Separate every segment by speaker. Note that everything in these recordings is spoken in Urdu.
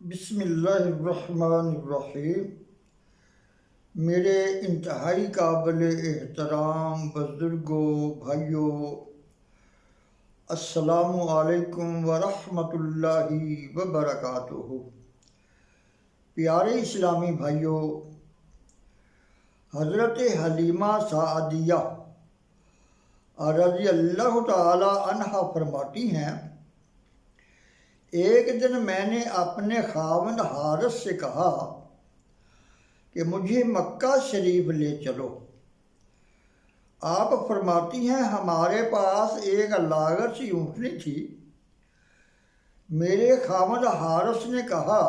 Speaker 1: بسم اللہ الرحمن الرحیم۔ میرے انتہائی قابل احترام بزرگوں، بھائیوں، السلام علیکم ورحمۃ اللہ وبرکاتہ۔ پیارے اسلامی بھائیوں، حضرت حلیمہ سعدیہ رضی اللہ تعالی عنہا فرماتی ہیں، ایک دن میں نے اپنے خاوند حارث سے کہا کہ مجھے مکہ شریف لے چلو۔ آپ فرماتی ہیں، ہمارے پاس ایک لاغر سی اونٹنی تھی۔ میرے خاوند حارث نے کہا،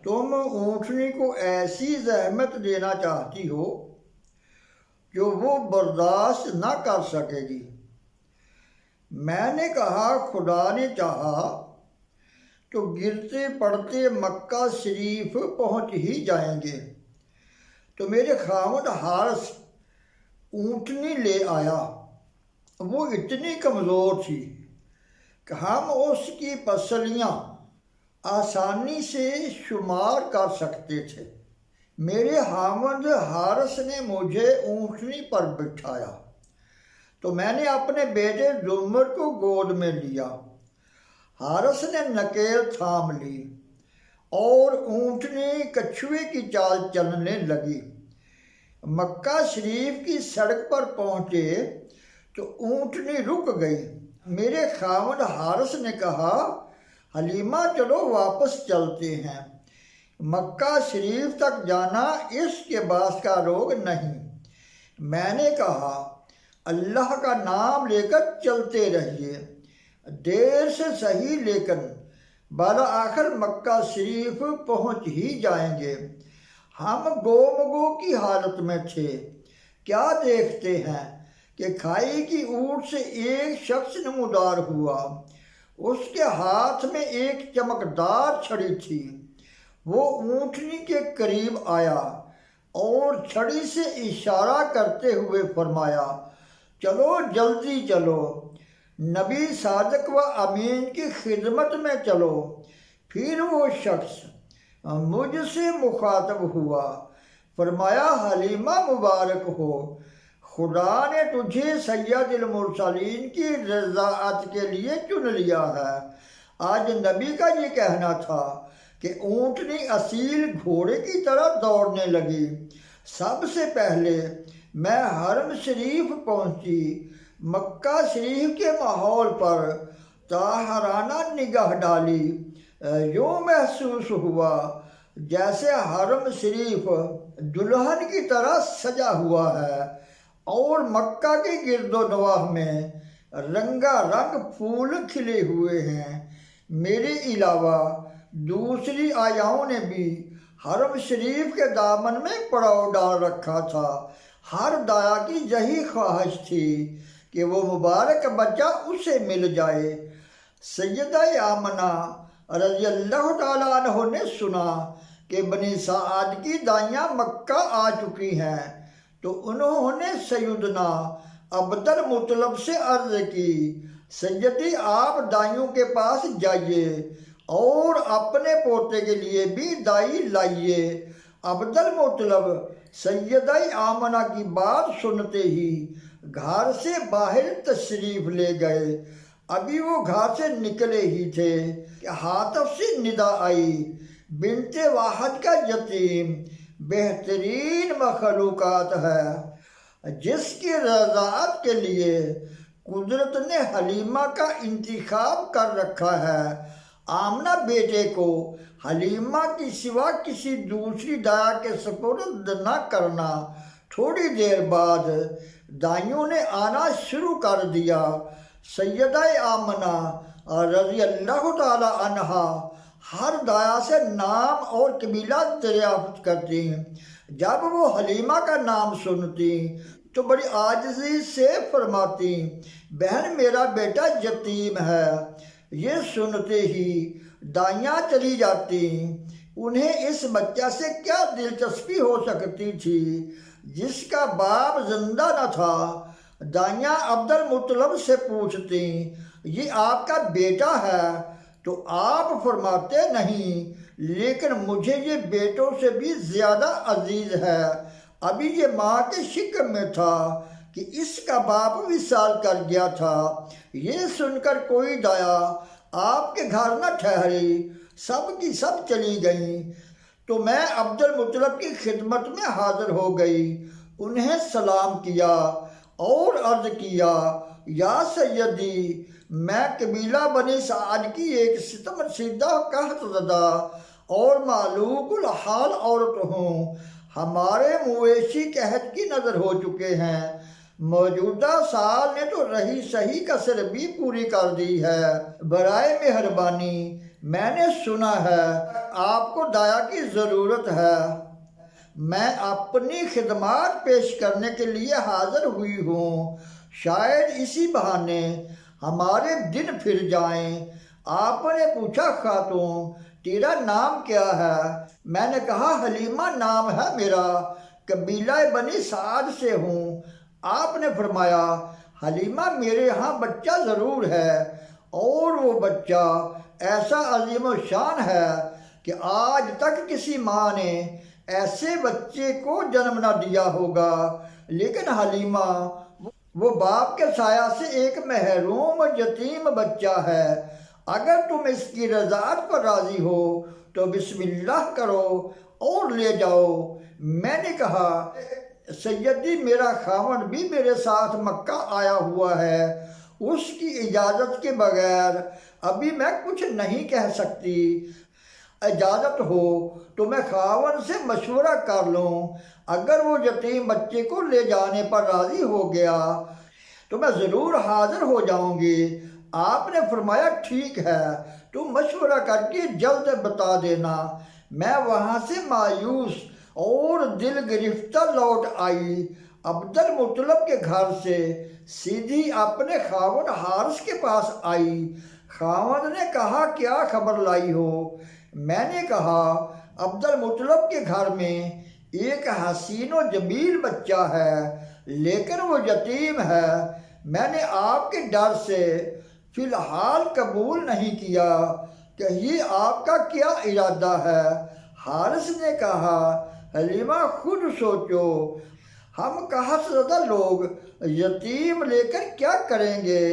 Speaker 1: تم اونٹنی کو ایسی زحمت دینا چاہتی ہو جو وہ برداشت نہ کر سکے گی۔ میں نے کہا، خدا نے چاہا تو گرتے پڑتے مکہ شریف پہنچ ہی جائیں گے۔ تو میرے خاوند حارث اونٹنی لے آیا۔ وہ اتنی کمزور تھی کہ ہم اس کی پسلیاں آسانی سے شمار کر سکتے تھے۔ میرے خاوند حارث نے مجھے اونٹنی پر بٹھایا تو میں نے اپنے بیٹے زمر کو گود میں لیا۔ حارث نے نکیل تھام لی اور اونٹنی کچھوے کی چال چلنے لگی۔ مکہ شریف کی سڑک پر پہنچے تو اونٹنی رک گئی۔ میرے خاوند حارث نے کہا، حلیمہ چلو واپس چلتے ہیں، مکہ شریف تک جانا اس کے باس کا روگ نہیں۔ میں نے کہا، اللہ کا نام لے کر چلتے رہیے، دیر سے صحیح لیکن بالآخر مکہ شریف پہنچ ہی جائیں گے۔ ہم گو کی حالت میں تھے، کیا دیکھتے ہیں کہ کھائی کی اونٹ سے ایک شخص نمودار ہوا۔ اس کے ہاتھ میں ایک چمکدار چھڑی تھی۔ وہ اونٹنی کے قریب آیا اور چھڑی سے اشارہ کرتے ہوئے فرمایا، چلو جلدی چلو، نبی صادق و امین کی خدمت میں چلو۔ پھر وہ شخص مجھ سے مخاطب ہوا، فرمایا، حلیمہ مبارک ہو، خدا نے تجھے سید المرسلین کی رضاعت کے لیے چن لیا ہے۔ آج نبی کا یہ کہنا تھا کہ اونٹنی اصیل گھوڑے کی طرح دوڑنے لگی۔ سب سے پہلے میں حرم شریف پہنچی۔ مکہ شریف کے ماحول پر طاہرانہ نگاہ ڈالی، یوں محسوس ہوا جیسے حرم شریف دلہن کی طرح سجا ہوا ہے اور مکہ کے گرد و نواح میں رنگا رنگ پھول کھلے ہوئے ہیں۔ میرے علاوہ دوسری آیاؤں نے بھی حرم شریف کے دامن میں پڑاؤ ڈال رکھا تھا۔ ہر داعیٰ کی یہی خواہش تھی کہ وہ مبارک بچہ اسے مل جائے۔ سیدہ آمنہ رضی اللہ تعالیٰ عنہ نے سنا کہ بنی سعد کی دائیاں مکہ آ چکی ہیں تو انہوں نے سیدنا عبد المطلب سے عرض کی، سیدی آپ دائیوں کے پاس جائیے اور اپنے پوتے کے لیے بھی دائی لائیے۔ عبد المطلب سیدہ آمنہ کی بات سنتے ہی گھر سے باہر تشریف لے گئے۔ ابھی وہ گھر سے نکلے ہی تھے کہ ہاتف سے ندا آئی، بنت واحد کا یتیم بہترین مخلوقات ہے جس کی رضاعت کے لیے قدرت نے حلیمہ کا انتخاب کر رکھا ہے۔ آمنہ بیٹے کو حلیمہ کی سوا کسی دوسری دایا کے سپرد نہ کرنا۔ تھوڑی دیر بعد دائیوں نے آنا شروع کر دیا۔ سیدہ آمنہ رضی اللہ تعالی عنہا ہر دایا سے نام اور قبیلہ دریافت کرتی۔ جب وہ حلیمہ کا نام سنتی تو بڑی عاجزی سے فرماتی، بہن میرا بیٹا یتیم ہے۔ یہ سنتے ہی دائیاں چلی جاتی۔ انہیں اس بچہ سے کیا دلچسپی ہو سکتی تھی جس کا باپ زندہ نہ تھا۔ دائیاں عبد المطلب سے پوچھتی، یہ آپ کا بیٹا ہے؟ تو آپ فرماتے نہیں، لیکن مجھے یہ بیٹوں سے بھی زیادہ عزیز ہے۔ ابھی یہ ماں کے شکم میں تھا کہ اس کا باپ وصال کر گیا تھا۔ یہ سن کر کوئی دایا آپ کے گھر نہ ٹھہری، سب کی سب چلی گئیں۔ تو میں عبد المطلب کی خدمت میں حاضر ہو گئی، انہیں سلام کیا اور عرض کیا، یا سیدی، میں قبیلہ بنی سعد کی ایک ستم رسیدہ قحط زدہ اور معلوق الحال عورت ہوں۔ ہمارے مویشی قحط کی نظر ہو چکے ہیں، موجودہ سال نے تو رہی سہی کسر بھی پوری کر دی ہے۔ برائے مہربانی، میں نے سنا ہے آپ کو دایا کی ضرورت ہے، میں اپنی خدمات پیش کرنے کے لیے حاضر ہوئی ہوں، شاید اسی بہانے ہمارے دن پھر جائیں۔ آپ نے پوچھا، خاتون تیرا نام کیا ہے؟ میں نے کہا، حلیمہ نام ہے میرا، قبیلہ بنی سعد سے ہوں۔ آپ نے فرمایا، حلیمہ میرے ہاں بچہ ضرور ہے، اور وہ بچہ ایسا عظیم الشان ہے کہ آج تک کسی ماں نے ایسے بچے کو جنم نہ دیا ہوگا۔ لیکن حلیمہ، وہ باپ کے سایہ سے ایک محروم یتیم بچہ ہے، اگر تم اس کی رضاعت پر راضی ہو تو بسم اللہ کرو اور لے جاؤ۔ میں نے کہا، سیدی میرا خاوند بھی میرے ساتھ مکہ آیا ہوا ہے، اس کی اجازت کے بغیر ابھی میں کچھ نہیں کہہ سکتی۔ اجازت ہو تو میں خاوند سے مشورہ کر لوں، اگر وہ یتیم بچے کو لے جانے پر راضی ہو گیا تو میں ضرور حاضر ہو جاؤں گی۔ آپ نے فرمایا، ٹھیک ہے، تم مشورہ کر کے جلد بتا دینا۔ میں وہاں سے مایوس اور دل گرفتہ لوٹ آئی۔ عبد المطلب کے گھر سے سیدھی اپنے خاوند حارث کے پاس آئی۔ خاوند نے کہا، کیا خبر لائی ہو؟ میں نے کہا، عبد المطلب کے گھر میں ایک حسین و جمیل بچہ ہے، لیکن وہ یتیم ہے۔ میں نے آپ کے ڈر سے فی الحال قبول نہیں کیا، کہیے آپ کا کیا ارادہ ہے؟ حارث نے کہا، حلیمہ خود سوچو، ہم قحط زدہ لوگ یتیم لے کر کیا کریں گے؟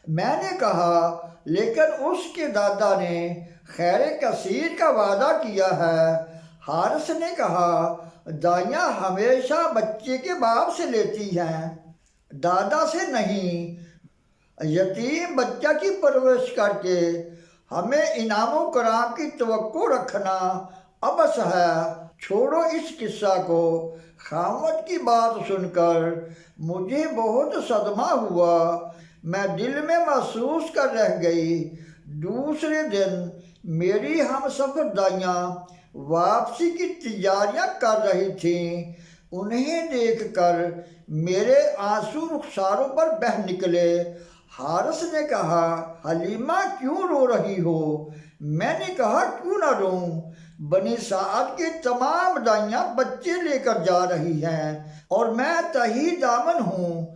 Speaker 1: میں نے کہا، لیکن اس کے دادا نے خیر کثیر کا وعدہ کیا ہے۔ حارث نے کہا، دائیاں ہمیشہ بچے کے باپ سے لیتی ہیں، دادا سے نہیں۔ یتیم بچہ کی پرورش کر کے ہمیں انعام و کرام کی توقع رکھنا عبث ہے، چھوڑو اس قصہ کو۔ خاوند کی بات سن کر مجھے بہت صدمہ ہوا، میں دل میں محسوس کر رہ گئی۔ دوسرے دن میری ہم سفر دائیاں واپسی کی تیاریاں کر رہی تھیں، انہیں دیکھ کر میرے آنسو رخساروں پر بہہ نکلے۔ حارث نے کہا، حلیمہ کیوں رو رہی ہو؟ میں نے کہا، کیوں نہ روں، بنی سعد کے تمام دائیاں بچے لے کر جا رہی ہیں اور میں تہی دامن ہوں۔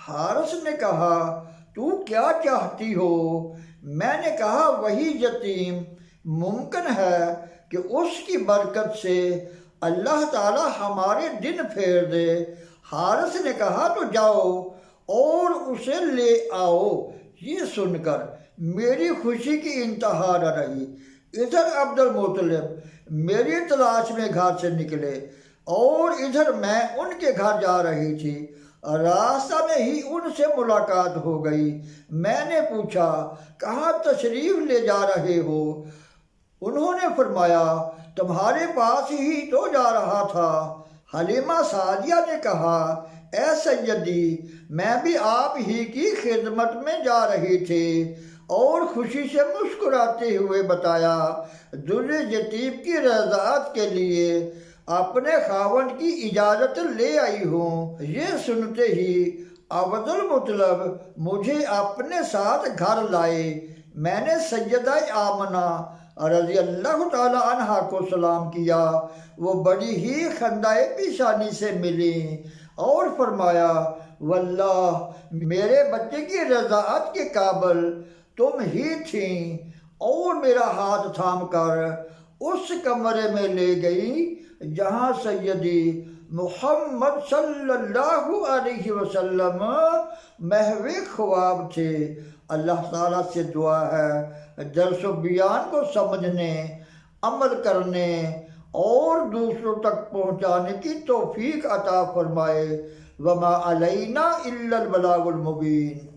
Speaker 1: حارث نے کہا، تو کیا چاہتی ہو؟ میں نے کہا، وہی یتیم، ممکن ہے کہ اس کی برکت سے اللہ تعالی ہمارے دن پھیر دے۔ حارث نے کہا، تو جاؤ اور اسے لے آؤ۔ یہ سن کر میری خوشی کی انتہا نہ رہی۔ ادھر عبد المطلب میری تلاش میں گھر سے نکلے اور ادھر میں ان کے گھر جا رہی تھی۔ راستہ میں ہی ان سے ملاقات ہو گئی۔ میں نے پوچھا، کہاں تشریف لے جا رہے ہو؟ انہوں نے فرمایا، تمہارے پاس ہی تو جا رہا تھا۔ حلیمہ سعدیہ نے کہا، اے سیدی، میں بھی آپ ہی کی خدمت میں جا رہی تھی، اور خوشی سے مسکراتے ہوئے بتایا، در یتیم کی رضاعت کے لیے اپنے خاوند کی اجازت لے آئی ہوں۔ یہ سنتے ہی عبد المطلب مجھے اپنے ساتھ گھر لائے۔ میں نے سیدہ آمنہ رضی اللہ تعالی عنہا کو سلام کیا، وہ بڑی ہی خندۂ پیشانی سے ملی اور فرمایا، واللہ میرے بچے کی رضاعت کے قابل تم ہی تھیں اور میرا ہاتھ تھام کر اس کمرے میں لے گئی جہاں سیدی محمد صلی اللہ علیہ وسلم محو خواب تھے۔ اللہ تعالیٰ سے دعا ہے درس و بیان کو سمجھنے، عمل کرنے اور دوسروں تک پہنچانے کی توفیق عطا فرمائے۔ وما علینا الا البلاغ المبین۔